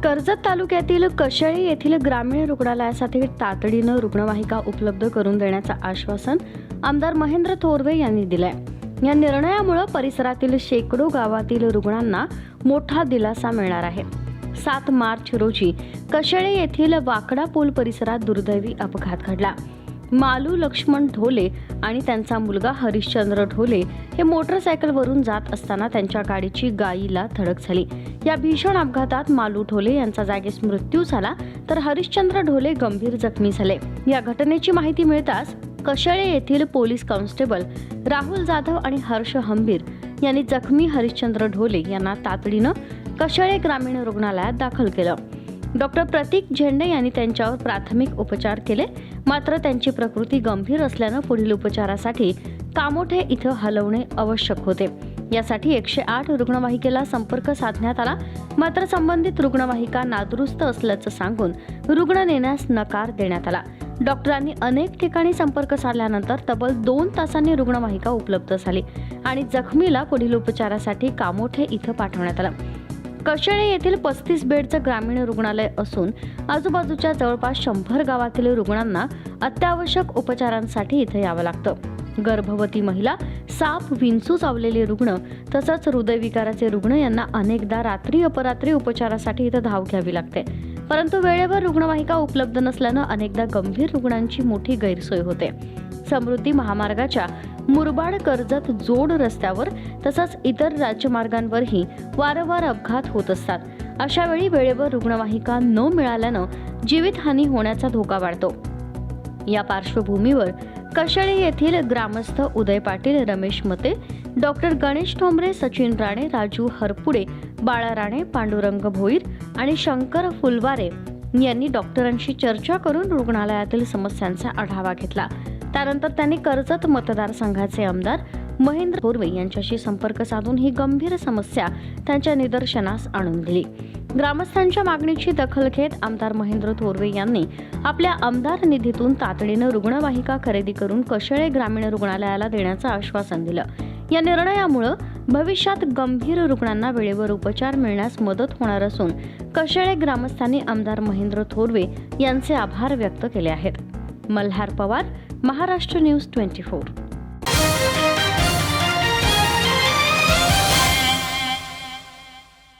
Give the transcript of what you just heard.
कर्जत तालुक्यातील कशेळी येथील ग्रामीण रुग्णालयासाठी तातडीनं रुग्णवाहिका उपलब्ध करून देण्याचं आश्वासन आमदार महेंद्र थोरवे यांनी दिलंय। या निर्णयामुळे परिसरातील शेकडो गावातील रुग्णांना मोठा दिलासा मिळणार आहे। 7 मार्च रोजी कशेळी येथील वाकडा पूल परिसरात दुर्दैवी अपघात घडला। मालू लक्ष्मण ढोले आणि त्यांचा मुलगा हरिश्चंद्र ढोले हे मोटरसायकलवरून जात असताना त्यांच्या गाडीची गायीला धडक झाली। या भीषण अपघातात मालू ढोले यांचा जागीच मृत्यू झाला, तर हरिश्चंद्र ढोले गंभीर जखमी झाले। या घटनेची माहिती मिळताच कशेळी येथील पोलीस कॉन्स्टेबल राहुल जाधव आणि हर्ष हंबीर यांनी जखमी हरिश्चंद्र ढोले यांना तातडीनं कशेळी ग्रामीण रुग्णालयात दाखल केलं। डॉक्टर प्रतीक झेंडे यांनी त्यांच्यावर प्राथमिक उपचार केले, मात्र त्यांची प्रकृती गंभीर असल्यानं पुढील उपचारासाठी कामोठे इथं हलवणे आवश्यक होते। यासाठी 108 रुग्णवाहिकेला संपर्क साधण्यात आला, मात्र संबंधित रुग्णवाहिका नादुरुस्त असल्याचं सांगून रुग्ण नेण्यास नकार देण्यात आला। डॉक्टरांनी अनेक ठिकाणी संपर्क साधल्यानंतर तब्बल 2 तासांनी रुग्णवाहिका उपलब्ध झाली आणि जखमीला पुढील उपचारासाठी कामोठे इथं पाठवण्यात आलं। कशेळी येथील 35 बेडचं ग्रामीण रुग्णालय असून आजूबाजूच्या जवळपास 100 गावातील रुग्णांना अत्यावश्यक उपचारांसाठी इथे यावं लागतं। गर्भवती महिला, साप विंचू चावलेले रुग्ण तसंच हृदयविकाराचे रुग्ण यांना अनेकदा रात्री अपरात्री उपचारासाठी इथं धाव घ्यावी लागते, परंतु वेळेवर रुग्णवाहिका उपलब्ध नसल्यानं अनेकदा गंभीर रुग्णांची मोठी गैरसोय होते। समृद्धी महामार्गाच्या मुरबाड कर्जत जोड रस्त्यावर तसंच इतर राज्यमार्गांवरही वारंवार अपघात होत असतात। अशा वेळी वेळेवर रुग्णवाहिका न मिळाल्यानं जीवितहानी होण्याचा धोका वाढतो। या पार्श्वभूमीवर कशेळी येथील ग्रामस्थ उदय पाटील, रमेश मते, डॉक्टर गणेश ठोंबरे, सचिन राणे, राजू हरपुडे, बाळा राणे, पांडुरंग भोईर आणि शंकर फुलवारे यांनी डॉक्टरांशी चर्चा करून रुग्णालयातील समस्यांचा आढावा घेतला। त्यानंतर त्यांनी कर्जत मतदारसंघाचे आमदार महेंद्र थोरवे यांच्याशी संपर्क साधून ही गंभीर समस्या त्यांच्या निदर्शनास आणून दिली। ग्रामस्थांच्या मागणीची दखल घेत आमदार महेंद्र थोरवे यांनी आपल्या आमदार निधीतून तातडीनं रुग्णवाहिका खरेदी करून कशेळी ग्रामीण रुग्णालयाला देण्याचं आश्वासन दिलं। या निर्णयामुळे भविष्यात गंभीर रुग्णांना वेळेवर उपचार मिळण्यास मदत होणार असून कशेळी ग्रामस्थांनी आमदार महेंद्र थोरवे यांचे आभार व्यक्त केले आहेत। मल्हार पवार, महाराष्ट्र न्यूज 24।